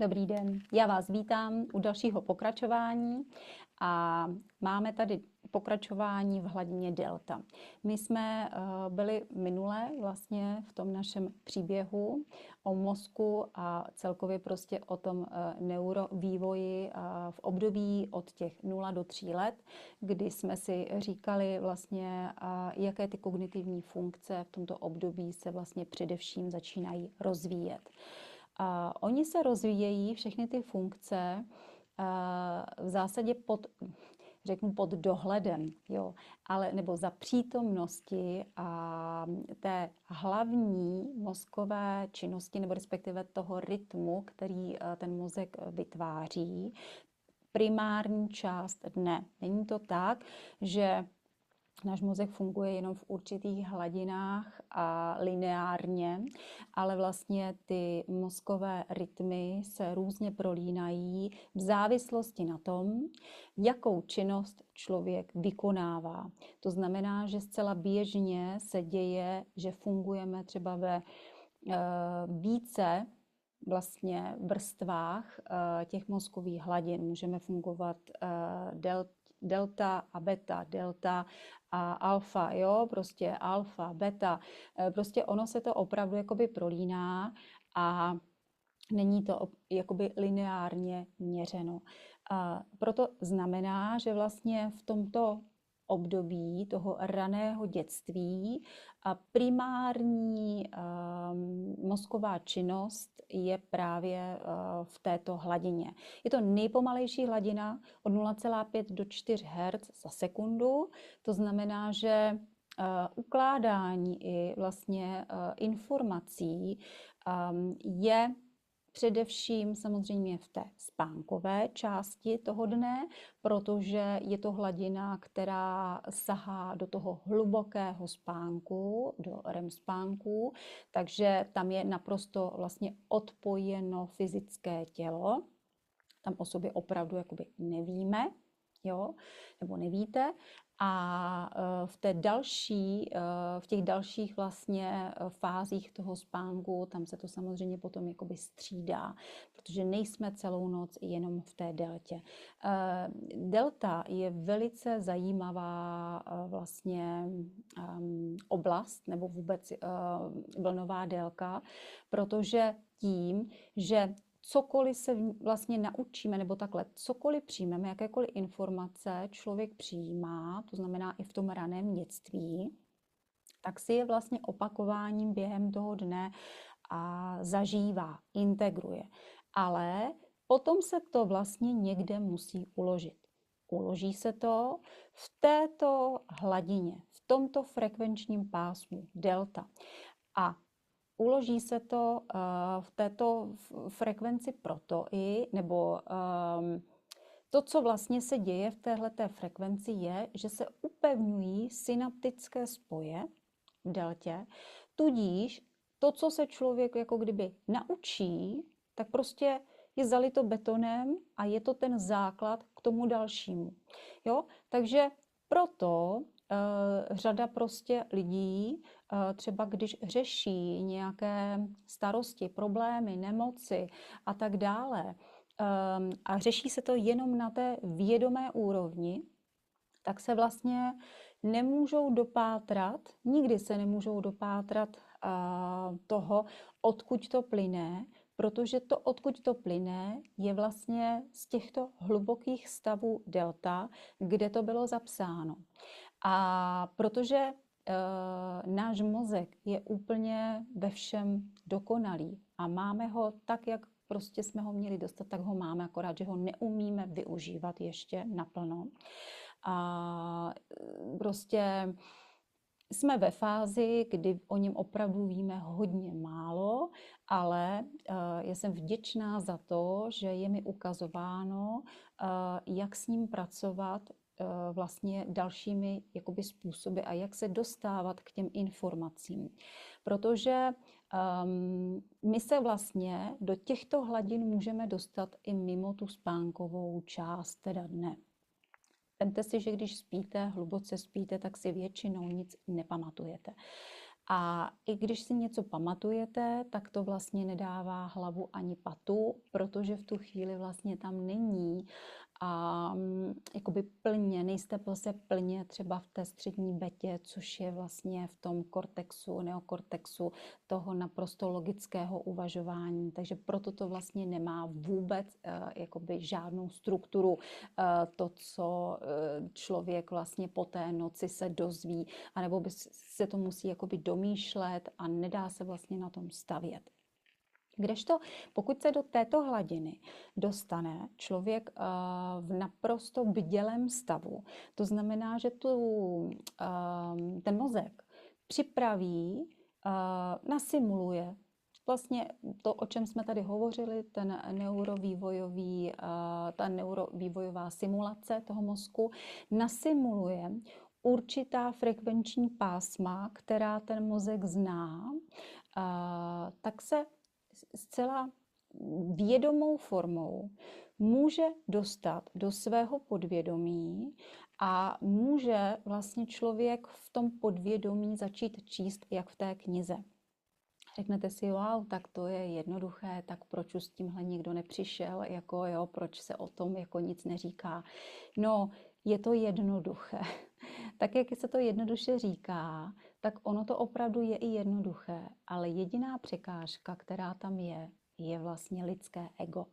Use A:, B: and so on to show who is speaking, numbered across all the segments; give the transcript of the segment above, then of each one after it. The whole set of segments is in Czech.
A: Dobrý den, já vás vítám u dalšího pokračování a máme tady pokračování v hladině delta. My jsme byli minule vlastně v tom našem příběhu o mozku a celkově prostě o tom neurovývoji v období od těch 0 do 3 let, kdy jsme si říkali vlastně, jaké ty kognitivní funkce v tomto období se vlastně především začínají rozvíjet. Oni se rozvíjejí, všechny ty funkce, v zásadě pod dohledem, jo, ale nebo za přítomnosti té hlavní mozkové činnosti, nebo respektive toho rytmu, který ten mozek vytváří, primární část dne. Není to tak, že náš mozek funguje jenom v určitých hladinách a lineárně, ale vlastně ty mozkové rytmy se různě prolínají v závislosti na tom, jakou činnost člověk vykonává. To znamená, že zcela běžně se děje, že fungujeme třeba ve více vlastně vrstvách těch mozkových hladin. Můžeme fungovat delta a beta, delta a alfa, jo, prostě alfa, beta, prostě ono se to opravdu jakoby prolíná a není to jakoby lineárně měřeno. Proto znamená, že vlastně v tomto období toho raného dětství a primární mozková činnost je právě v této hladině. Je to nejpomalejší hladina od 0,5 do 4 Hz za sekundu, to znamená, že ukládání i vlastně informací je především samozřejmě v té spánkové části toho dne, protože je to hladina, která sahá do toho hlubokého spánku, do REM spánku, takže tam je naprosto vlastně odpojeno fyzické tělo. Tam o sobě opravdu jakoby nevíme, jo, nebo nevíte. A v těch dalších vlastně fázích toho spánku, tam se to samozřejmě potom jakoby střídá, protože nejsme celou noc jenom v té deltě. Delta je velice zajímavá vlastně oblast, nebo vůbec vlnová délka, protože tím, že cokoliv se vlastně naučíme, nebo takhle, cokoliv přijmeme, jakékoliv informace člověk přijímá, to znamená i v tom raném dětství, tak si je vlastně opakováním během toho dne a zažívá, integruje. Ale potom se to vlastně někde musí uložit. Uloží se to v této hladině, v tomto frekvenčním pásmu delta. A uloží se to v této frekvenci proto nebo to, co vlastně se děje v téhleté frekvenci, je, že se upevňují synaptické spoje v deltě, tudíž to, co se člověk jako kdyby naučí, tak prostě je zalito betonem a je to ten základ k tomu dalšímu. Jo? Takže proto řada prostě lidí, třeba když řeší nějaké starosti, problémy, nemoci a tak dále, a řeší se to jenom na té vědomé úrovni, tak se vlastně nemůžou dopátrat, nikdy se nemůžou dopátrat toho, odkud to plyne, protože to, odkud to plyne, je vlastně z těchto hlubokých stavů delta, kde to bylo zapsáno. A protože náš mozek je úplně ve všem dokonalý a máme ho tak, jak prostě jsme ho měli dostat, tak ho máme, akorát, že ho neumíme využívat ještě naplno. A prostě jsme ve fázi, kdy o něm opravdu víme hodně málo, ale já jsem vděčná za to, že je mi ukazováno, jak s ním pracovat vlastně dalšími jakoby způsoby a jak se dostávat k těm informacím. Protože my se vlastně do těchto hladin můžeme dostat i mimo tu spánkovou část teda dne. Vemte si, že když spíte, hluboce spíte, tak si většinou nic nepamatujete. A i když si něco pamatujete, tak to vlastně nedává hlavu ani patu, protože v tu chvíli vlastně tam není a jakoby plně, nejste prostě plně třeba v té střední betě, což je vlastně v tom kortexu, neokortexu toho naprosto logického uvažování. Takže proto to vlastně nemá vůbec jakoby žádnou strukturu, to, co člověk vlastně po té noci se dozví, anebo by se to musí jakoby domýšlet a nedá se vlastně na tom stavět. Kdežto pokud se do této hladiny dostane člověk v naprosto bdělém stavu, to znamená, že ten mozek připraví, nasimuluje vlastně to, o čem jsme tady hovořili, ta neurovývojová simulace toho mozku, nasimuluje určitá frekvenční pásma, která ten mozek zná, tak se zcela vědomou formou může dostat do svého podvědomí a může vlastně člověk v tom podvědomí začít číst, jak v té knize. Řeknete si, wow, tak to je jednoduché, tak proč už s tímhle nikdo nepřišel, jako jo, proč se o tom jako nic neříká. No, je to jednoduché. Tak, jak se to jednoduše říká, tak ono to opravdu je i jednoduché, ale jediná překážka, která tam je vlastně lidské ego.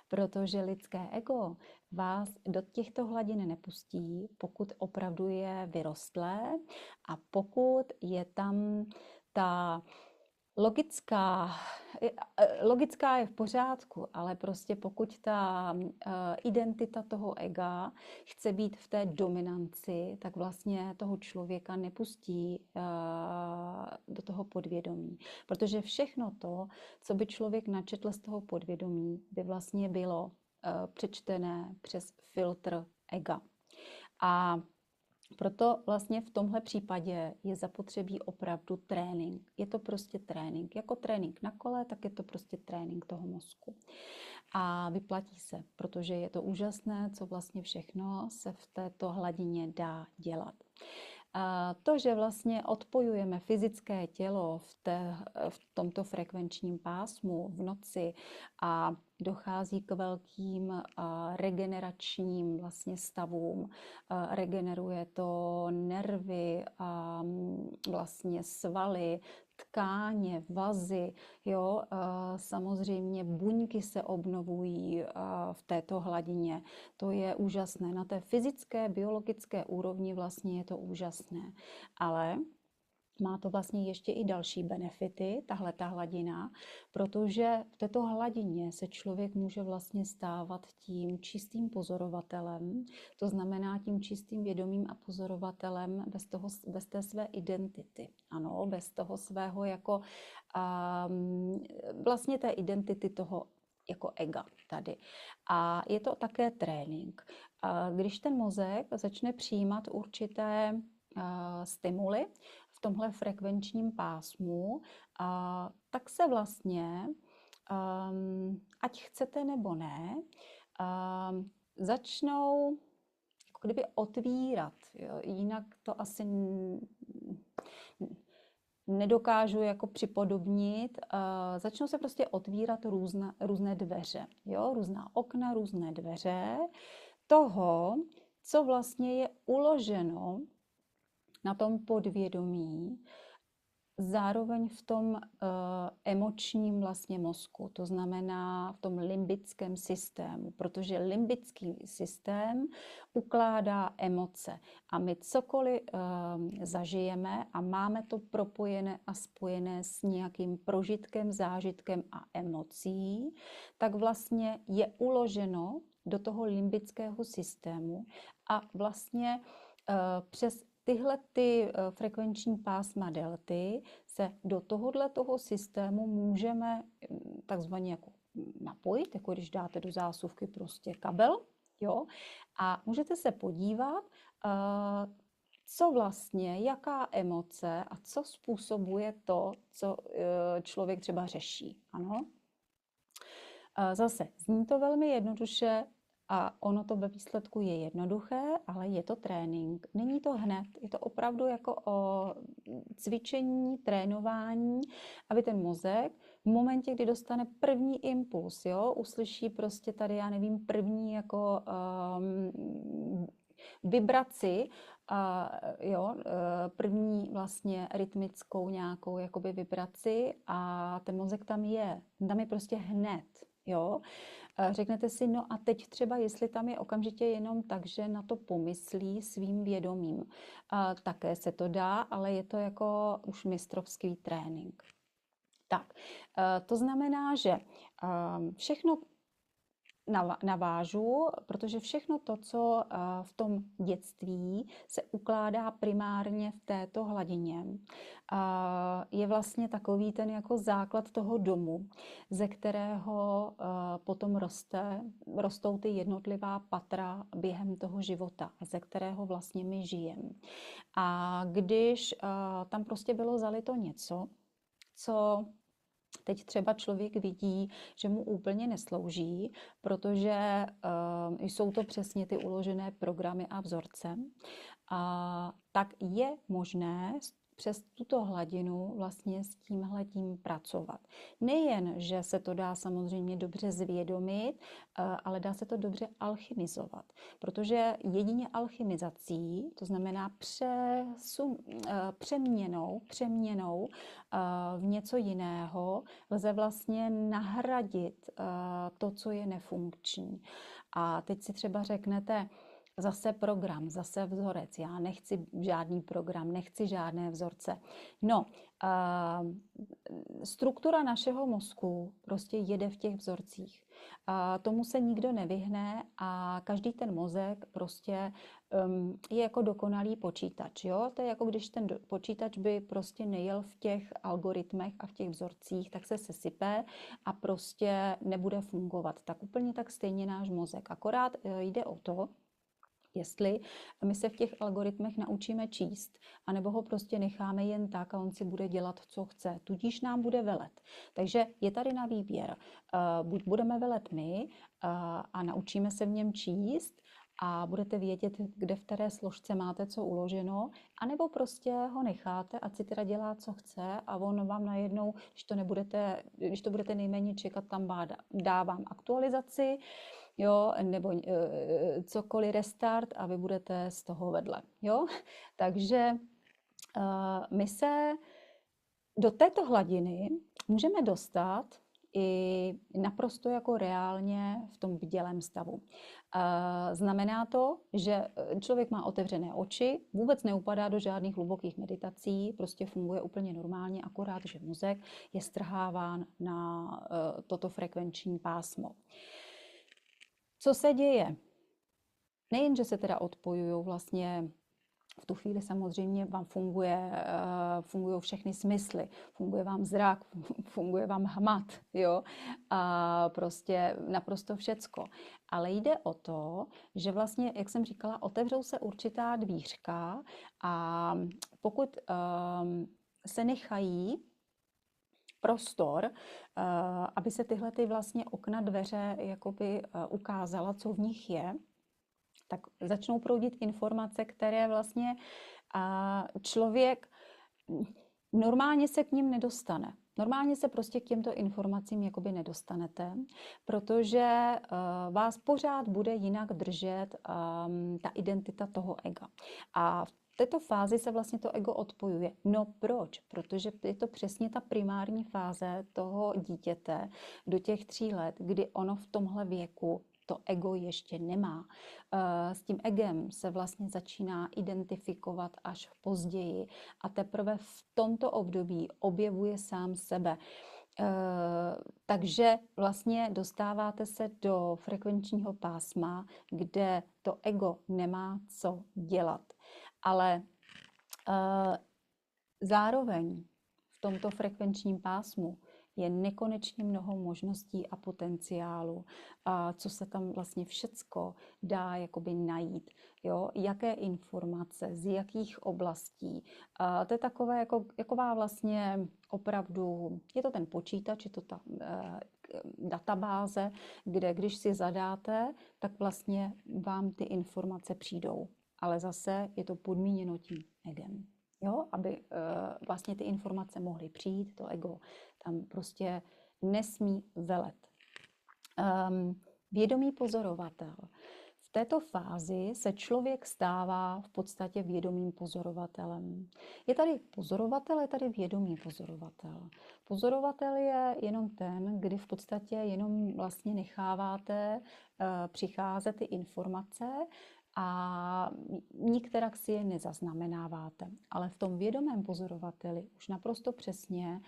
A: Protože lidské ego vás do těchto hladin nepustí, pokud opravdu je vyrostlé a pokud je tam ta logická je v pořádku, ale prostě pokud ta identita toho ega chce být v té dominanci, tak vlastně toho člověka nepustí do toho podvědomí. Protože všechno to, co by člověk načetl z toho podvědomí, by vlastně bylo přečtené přes filtr ega. A proto vlastně v tomhle případě je zapotřebí opravdu trénink. Je to prostě trénink. Jako trénink na kole, tak je to prostě trénink toho mozku. A vyplatí se, protože je to úžasné, co vlastně všechno se v této hladině dá dělat. To, že vlastně odpojujeme fyzické tělo v tomto frekvenčním pásmu v noci a dochází k velkým regeneračním vlastně stavům. Regeneruje to nervy, vlastně svaly, tkáně, vazy, jo, samozřejmě buňky se obnovují v této hladině. To je úžasné. Na té fyzické, biologické úrovni vlastně je to úžasné. Ale má to vlastně ještě i další benefity, ta hladina, protože v této hladině se člověk může vlastně stávat tím čistým pozorovatelem, to znamená tím čistým vědomím a pozorovatelem bez té své identity. Ano, bez toho svého jako vlastně té identity toho jako ega tady. A je to také trénink. Když ten mozek začne přijímat určité stimuly v tomhle frekvenčním pásmu, tak se vlastně, ať chcete nebo ne, začnou jako kdyby otvírat. Jo? Jinak to asi nedokážu jako připodobnit. Začnou se prostě otvírat různé dveře. Jo? Různá okna, různé dveře toho, co vlastně je uloženo na tom podvědomí, zároveň v tom emočním vlastně mozku, to znamená v tom limbickém systému, protože limbický systém ukládá emoce a my cokoliv zažijeme a máme to propojené a spojené s nějakým prožitkem, zážitkem a emocí, tak vlastně je uloženo do toho limbického systému a vlastně přes tyhle frekvenční pásma delty se do toho systému můžeme takzvaně jako napojit, jako když dáte do zásuvky prostě kabel, jo, a můžete se podívat, co vlastně, jaká emoce a co způsobuje to, co člověk třeba řeší. Ano. Zase, zní to velmi jednoduše, A ono to ve výsledku je jednoduché, ale je to trénink. Není to hned, je to opravdu jako o cvičení, trénování, aby ten mozek v momentě, kdy dostane první impuls, jo, uslyší prostě tady, já nevím, první jako vibraci, první vlastně rytmickou nějakou jakoby vibraci a ten mozek tam je prostě hned, jo. Řeknete si, no a teď třeba, jestli tam je okamžitě jenom tak, že na to pomyslí svým vědomím. Také se to dá, ale je to jako už mistrovský trénink. Tak, to znamená, že všechno navážu, protože všechno to, co v tom dětství se ukládá primárně v této hladině, je vlastně takový ten jako základ toho domu, ze kterého potom rostou ty jednotlivá patra během toho života, ze kterého vlastně my žijeme. A když tam prostě bylo zalito něco, co teď třeba člověk vidí, že mu úplně neslouží, protože jsou to přesně ty uložené programy a vzorce, tak je možné přes tuto hladinu vlastně s tímhletím pracovat. Nejen, že se to dá samozřejmě dobře zvědomit, ale dá se to dobře alchymizovat, protože jedině alchymizací, to znamená přeměnou v něco jiného, lze vlastně nahradit to, co je nefunkční. A teď si třeba řeknete, zase program, zase vzorec. Já nechci žádný program, nechci žádné vzorce. No, struktura našeho mozku prostě jede v těch vzorcích. Tomu se nikdo nevyhne a každý ten mozek prostě je jako dokonalý počítač. Jo? To je jako když ten počítač by prostě nejel v těch algoritmech a v těch vzorcích, tak se sesype a prostě nebude fungovat. Tak úplně tak stejně náš mozek. Akorát jde o to, jestli my se v těch algoritmech naučíme číst, anebo ho prostě necháme jen tak a on si bude dělat, co chce. Tudíž nám bude velet. Takže je tady na výběr. Buď budeme velet my a naučíme se v něm číst a budete vědět, kde v které složce máte co uloženo, anebo prostě ho necháte, ať si teda dělá, co chce a on vám najednou, když to budete nejméně čekat, tam dá vám aktualizaci, jo, nebo cokoliv restart a vy budete z toho vedle, jo. Takže my se do této hladiny můžeme dostat i naprosto jako reálně v tom bdělém stavu. Znamená to, že člověk má otevřené oči, vůbec neupadá do žádných hlubokých meditací, prostě funguje úplně normálně, akorát, že mozek je strháván na toto frekvenční pásmo. Co se děje? Nejen, že se teda odpojují vlastně v tu chvíli samozřejmě vám fungují všechny smysly, funguje vám zrak, funguje vám hmat, jo, a prostě naprosto všecko. Ale jde o to, že vlastně, jak jsem říkala, otevřou se určitá dvířka a pokud se nechají prostor, aby se tyhle ty vlastně okna, dveře jakoby ukázala, co v nich je, tak začnou proudit informace, které vlastně člověk normálně se k ním nedostane. Normálně se prostě k těmto informacím jakoby nedostanete, protože vás pořád bude jinak držet ta identita toho ega. A v této fázi se vlastně to ego odpojuje. No proč? Protože je to přesně ta primární fáze toho dítěte do těch 3 let, kdy ono v tomhle věku to ego ještě nemá. S tím egem se vlastně začíná identifikovat až později a teprve v tomto období objevuje sám sebe. Takže vlastně dostáváte se do frekvenčního pásma, kde to ego nemá co dělat. Ale zároveň v tomto frekvenčním pásmu je nekonečně mnoho možností a potenciálu, co se tam vlastně všecko dá jakoby najít, jo? Jaké informace, z jakých oblastí. To je taková vlastně opravdu, je to ten počítač, je to ta databáze, kde když si zadáte, tak vlastně vám ty informace přijdou. Ale zase je to podmíněno tím egem. Jo? Aby vlastně ty informace mohly přijít, to ego tam prostě nesmí velet. Vědomý pozorovatel. V této fázi se člověk stává v podstatě vědomým pozorovatelem. Je tady pozorovatel, je tady vědomý pozorovatel. Pozorovatel je jenom ten, kdy v podstatě jenom vlastně necháváte přicházet ty informace a nikterak si je nezaznamenáváte. Ale v tom vědomém pozorovateli už naprosto přesně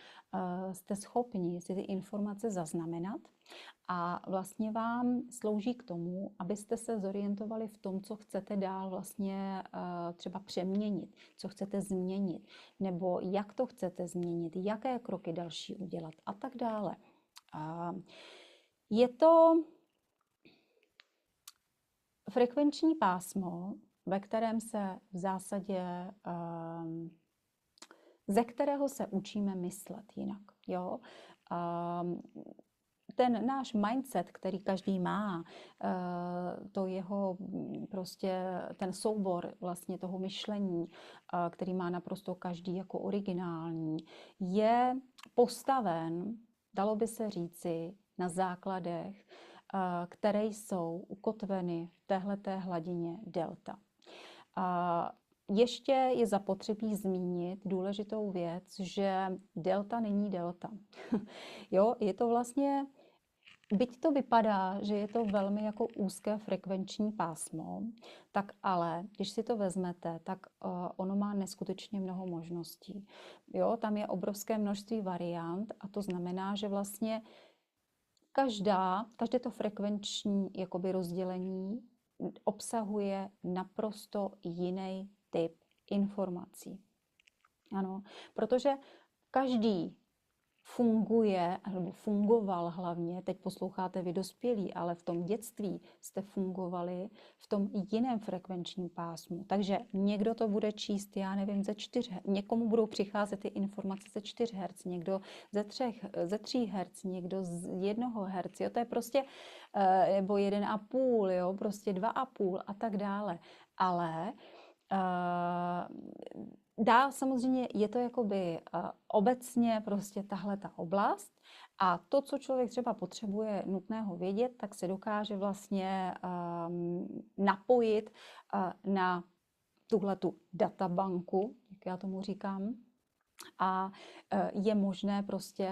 A: jste schopni si ty informace zaznamenat a vlastně vám slouží k tomu, abyste se zorientovali v tom, co chcete dál vlastně třeba přeměnit, co chcete změnit, nebo jak to chcete změnit, jaké kroky další udělat a tak dále. Je to frekvenční pásmo, ve kterém se v zásadě, ze kterého se učíme myslet jinak. Jo? Ten náš mindset, který každý má, to jeho prostě ten soubor vlastně toho myšlení, který má naprosto každý jako originální, je postaven, dalo by se říci, na základech, které jsou ukotveny v téhleté hladině delta. Ještě je zapotřebí zmínit důležitou věc, že delta není delta. Jo, je to vlastně, byť to vypadá, že je to velmi jako úzké frekvenční pásmo, tak ale, když si to vezmete, tak ono má neskutečně mnoho možností. Jo, tam je obrovské množství variant a to znamená, že vlastně každé to frekvenční jakoby rozdělení obsahuje naprosto jiný typ informací. Ano, protože každý funguje, nebo fungoval hlavně, teď posloucháte vy dospělí, ale v tom dětství jste fungovali v tom jiném frekvenčním pásmu. Takže někdo to bude číst, já nevím, někomu budou přicházet ty informace ze 4 Hz, někdo ze 3 Hz, někdo z 1 Hz, jo, to je prostě, nebo 1,5, jo, prostě 2,5 a tak dále. Ale samozřejmě je to jakoby obecně prostě tahle ta oblast a to, co člověk třeba potřebuje nutného vědět, tak se dokáže vlastně napojit na tuhletu databanku, jak já tomu říkám, a je možné prostě,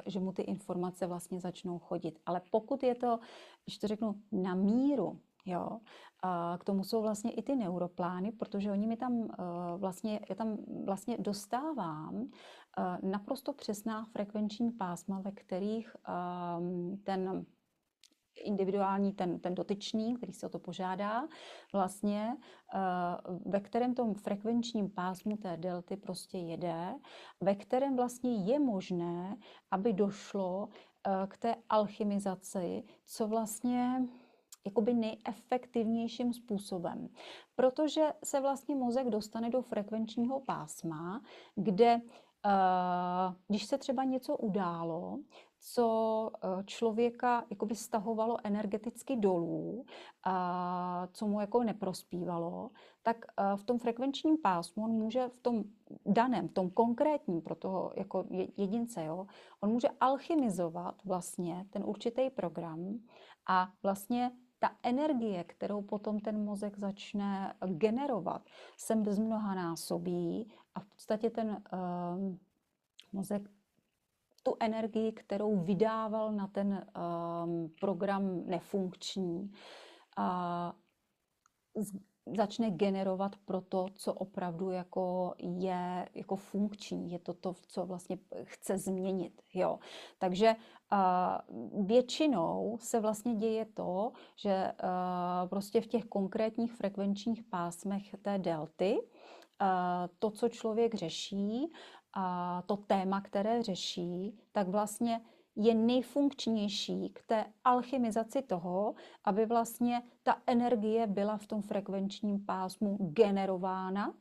A: že mu ty informace vlastně začnou chodit. Ale pokud je to, když to řeknu, na míru, jo, k tomu jsou vlastně i ty neuroplány, protože oni mi tam já tam vlastně dostávám naprosto přesná frekvenční pásma, ve kterých ten individuální, ten dotyčný, který se o to požádá, vlastně ve kterém tom frekvenčním pásmu té delty prostě jede, ve kterém vlastně je možné, aby došlo k té alchymizaci, co vlastně jakoby nejefektivnějším způsobem. Protože se vlastně mozek dostane do frekvenčního pásma, kde když se třeba něco událo, co člověka jakoby stahovalo energeticky dolů, co mu jako neprospívalo, tak v tom frekvenčním pásmu on může v tom daném, v tom konkrétním pro toho jako jedince, jo, on může alchymizovat vlastně ten určitý program a vlastně ta energie, kterou potom ten mozek začne generovat, se bezmnohanásobí a v podstatě ten mozek tu energii, kterou vydával na ten program nefunkční, začne generovat pro to, co opravdu jako je jako funkční. Je to, co vlastně chce změnit. Jo. Takže většinou se vlastně děje to, že prostě v těch konkrétních frekvenčních pásmech té delty to, co člověk řeší, to téma, které řeší, tak vlastně je nejfunkčnější k té alchymizaci toho, aby vlastně ta energie byla v tom frekvenčním pásmu generována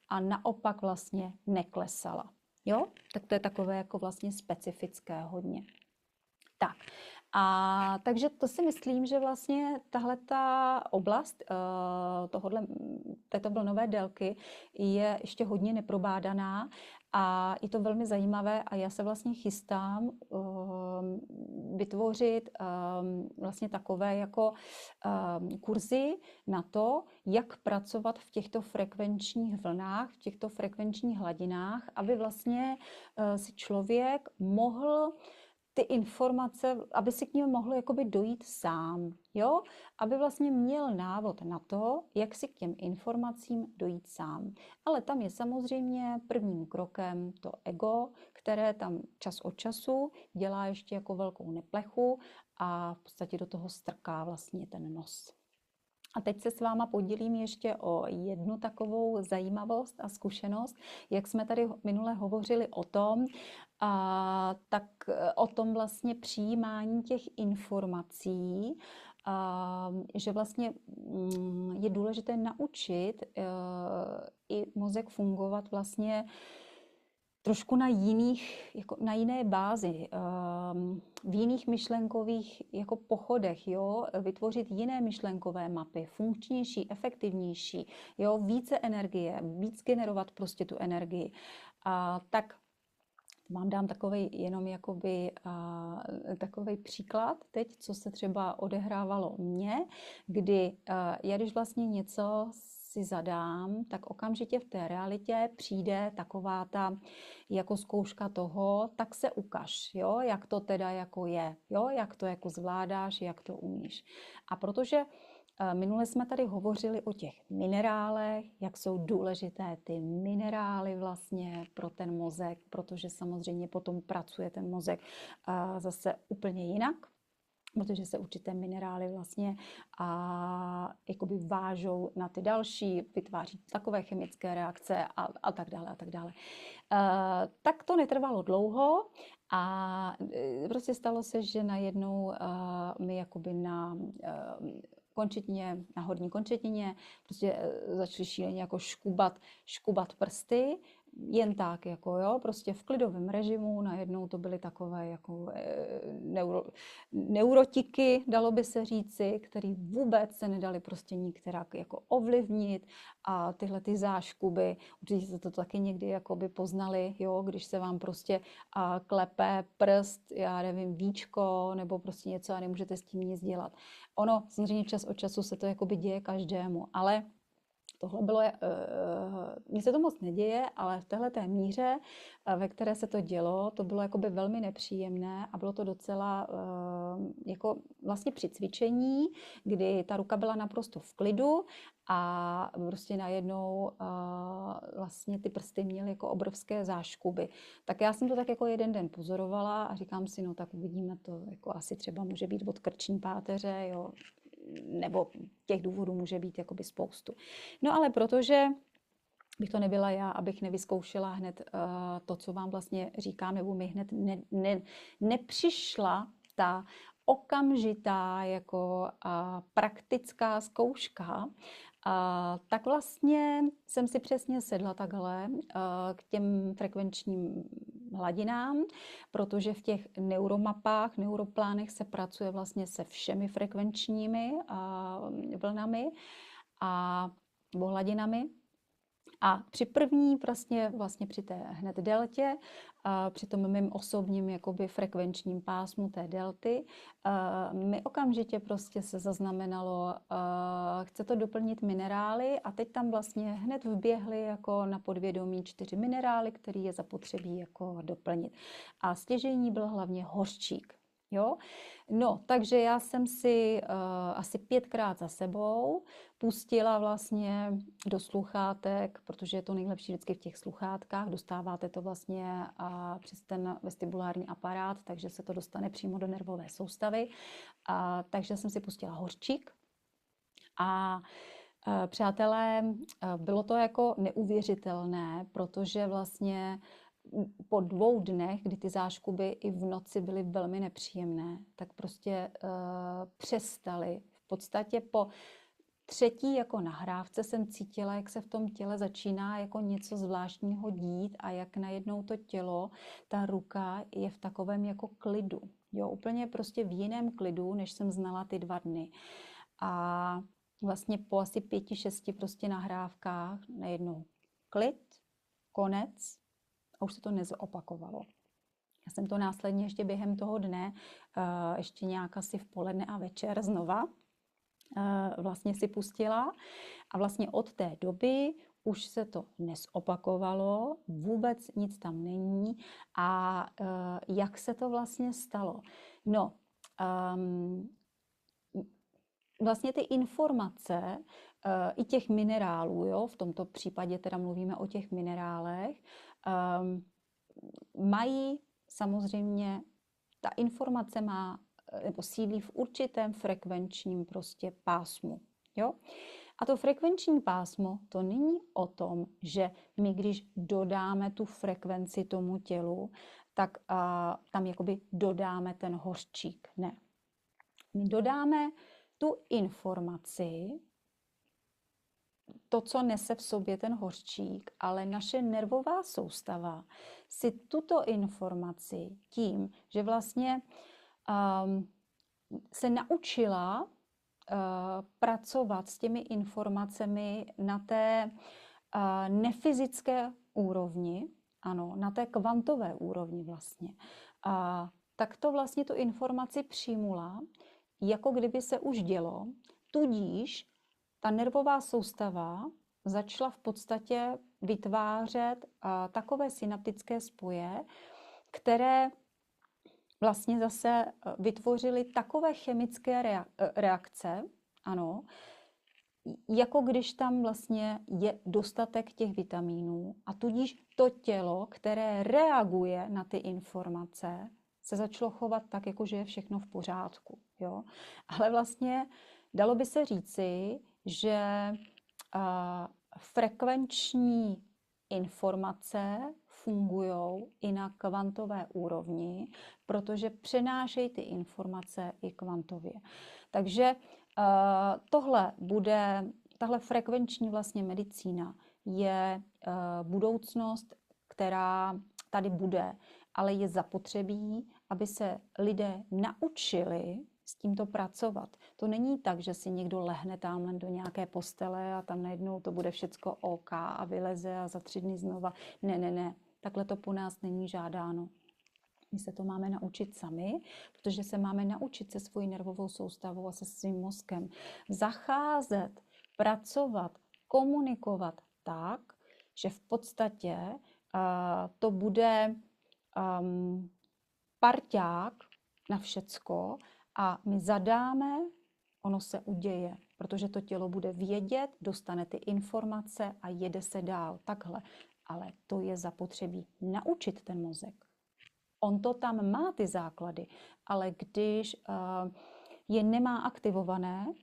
A: a naopak vlastně neklesala. Jo? Tak to je takové jako vlastně specifické hodně. Tak. A takže to si myslím, že vlastně tahleta oblast této vlnové délky je ještě hodně neprobádaná a je to velmi zajímavé a já se vlastně chystám vytvořit vlastně takové jako kurzy na to, jak pracovat v těchto frekvenčních vlnách, v těchto frekvenčních hladinách, aby vlastně si člověk mohl ty informace, aby si k ním mohl jakoby dojít sám, jo? Aby vlastně měl návod na to, jak si k těm informacím dojít sám. Ale tam je samozřejmě prvním krokem to ego, které tam čas od času dělá ještě jako velkou neplechu a v podstatě do toho strká vlastně ten nos. A teď se s váma podělím ještě o jednu takovou zajímavost a zkušenost, jak jsme tady minule hovořili o tom, tak o tom vlastně přijímání těch informací, že vlastně je důležité naučit i mozek fungovat vlastně trošku na na jiné bázi, v jiných myšlenkových jako pochodech, jo? Vytvořit jiné myšlenkové mapy, funkčnější, efektivnější, jo? Více energie, víc generovat prostě tu energii. Tak vám dám takovej jenom jakoby takovej příklad teď, co se třeba odehrávalo mně, kdy já když vlastně něco si zadám, tak okamžitě v té realitě přijde taková ta jako zkouška toho, tak se ukaž, jo, jak to teda jako je, jo, jak to jako zvládáš, jak to umíš. A protože minule jsme tady hovořili o těch minerálech, jak jsou důležité ty minerály vlastně pro ten mozek, protože samozřejmě potom pracuje ten mozek zase úplně jinak, protože se určité minerály vlastně jakoby vážou na ty další, vytváří takové chemické reakce a tak dále a tak dále. Tak to netrvalo dlouho a prostě stalo se, že najednou mi jakoby na horní končetině prostě začaly šíleně jako škubat prsty, jen tak, jako jo, prostě v klidovém režimu, najednou to byly takové jako neurotiky, dalo by se říci, které vůbec se nedaly prostě nikterak jako ovlivnit a tyhle ty záškuby, určitě jste to taky někdy jako by poznali, jo, když se vám prostě klepe prst, já nevím, víčko nebo prostě něco a nemůžete s tím nic dělat. Ono, samozřejmě čas od času se to jako by děje každému, ale tohle bylo, mně se to moc neděje, ale v téhleté míře, ve které se to dělo, to bylo jakoby velmi nepříjemné a bylo to docela jako vlastně při cvičení, kdy ta ruka byla naprosto v klidu a prostě najednou vlastně ty prsty měly jako obrovské záškuby. Tak já jsem to tak jako jeden den pozorovala a říkám si, no tak uvidíme to, jako asi třeba může být od krční páteře, jo, nebo těch důvodů může být jakoby spoustu. No ale protože bych to nebyla já, abych nevyzkoušela hned to, co vám vlastně říkám, nebo mi hned nepřišla ta okamžitá jako praktická zkouška, tak vlastně jsem si přesně sedla takhle k těm frekvenčním hladinám, protože v těch neuromapách, neuroplánech se pracuje vlastně se všemi frekvenčními vlnami nebo hladinami. A při první vlastně při té hned deltě, při tom mým osobním jakoby frekvenčním pásmu té delty, mi okamžitě prostě se zaznamenalo, chce to doplnit minerály a teď tam vlastně hned vběhly jako na podvědomí 4 minerály, které je zapotřebí jako doplnit. A stěžejní byl hlavně hořčík. Jo? No, takže já jsem si asi 5krát za sebou pustila vlastně do sluchátek, protože je to nejlepší vždycky v těch sluchátkách, dostáváte to vlastně přes ten vestibulární aparát, takže se to dostane přímo do nervové soustavy. Takže jsem si pustila hořčík a přátelé, bylo to jako neuvěřitelné, protože vlastně po 2 dnech, kdy ty záškuby i v noci byly velmi nepříjemné, tak prostě přestaly. V podstatě po 3. jako nahrávce jsem cítila, jak se v tom těle začíná jako něco zvláštního dít a jak najednou to tělo, ta ruka je v takovém jako klidu. Jo, úplně prostě v jiném klidu, než jsem znala ty 2 dny. A vlastně po asi 5-6 prostě nahrávkách najednou klid, konec a už se to nezopakovalo. Já jsem to následně ještě během toho dne, ještě nějak asi v poledne a večer znova vlastně si pustila a vlastně od té doby už se to nezopakovalo, vůbec nic tam není. A jak se to vlastně stalo? No, vlastně ty informace i těch minerálů, jo, v tomto případě teda mluvíme o těch minerálech, mají samozřejmě, ta informace má nebo sídlí v určitém frekvenčním prostě pásmu. Jo? A to frekvenční pásmo, to není o tom, že my, když dodáme tu frekvenci tomu tělu, tak tam jakoby dodáme ten hořčík. Ne. My dodáme tu informaci, to, co nese v sobě ten hořčík, ale naše nervová soustava si tuto informaci tím, že vlastně se naučila pracovat s těmi informacemi na té nefyzické úrovni, ano, na té kvantové úrovni vlastně, tak to vlastně tu informaci přijmula, jako kdyby se už dělo, tudíž ta nervová soustava začala v podstatě vytvářet takové synaptické spoje, které vlastně zase vytvořily takové chemické reakce, ano, jako když tam vlastně je dostatek těch vitamínů a tudíž to tělo, které reaguje na ty informace, se začalo chovat tak, jako že je všechno v pořádku. Jo? Ale vlastně dalo by se říci, že frekvenční informace fungují i na kvantové úrovni, protože přenášejí ty informace i kvantově. Takže tahle frekvenční vlastně medicína je budoucnost, která tady bude, ale je zapotřebí, aby se lidé naučili s tímto pracovat. To není tak, že si někdo lehne tamhle do nějaké postele a tam najednou to bude všecko OK a vyleze a za 3 dny znova. Ne. Takhle to po nás není žádáno. My se to máme naučit sami, protože se máme naučit se svojí nervovou soustavou a se svým mozkem zacházet, pracovat, komunikovat tak, že v podstatě to bude parťák na všecko a my zadáme, ono se uděje, protože to tělo bude vědět, dostane ty informace a jede se dál. Takhle. Ale to je zapotřebí naučit ten mozek. On to tam má ty základy, ale když je nemá aktivované,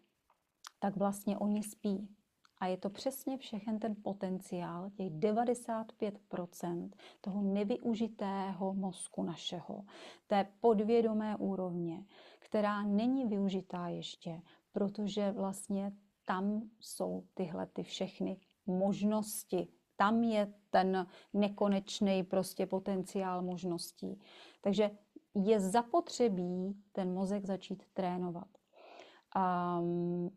A: tak vlastně oni spí. A je to přesně všechen ten potenciál, těch 95% toho nevyužitého mozku našeho, té podvědomé úrovně, která není využitá ještě, protože vlastně tam jsou tyhle ty všechny možnosti. Tam je ten nekonečný prostě potenciál možností. Takže je zapotřebí ten mozek začít trénovat.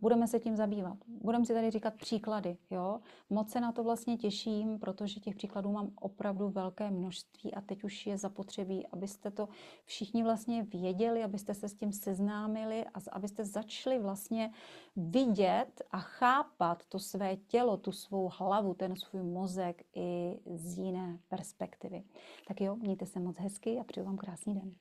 A: Budeme se tím zabývat. Budeme si tady říkat příklady. Jo? Moc se na to vlastně těším, protože těch příkladů mám opravdu velké množství a teď už je zapotřebí, abyste to všichni vlastně věděli, abyste se s tím seznámili a abyste začali vlastně vidět a chápat to své tělo, tu svou hlavu, ten svůj mozek i z jiné perspektivy. Tak jo, mějte se moc hezky a přeju vám krásný den.